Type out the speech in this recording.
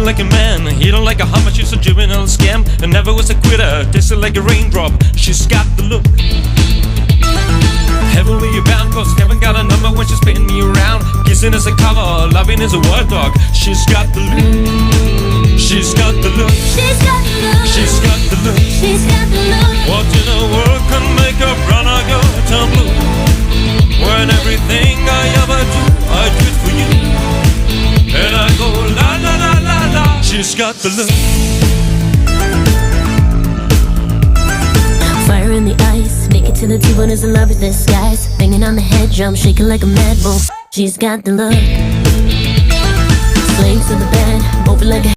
like a man, hit her like a hummer. She's a juvenile scam and never was a quitter. Tasted like a raindrop. She's got the look. Heavily bound, cause heaven got a number when she's spinning me around. Kissing is a cover, loving is a word dog. She's got the look. She's got the look. She's got the look. She's got the look. She's got the look. Watching her work can make a brown eye go turn blue. When everything I ever do, I do it for you. And I go la la la la la. She's got the look. Fire in the ice, make it to the T-bone as the love is disguise. Banging on the head drum, shaking like a mad bull. She's got the look. Swing to the band, move it like a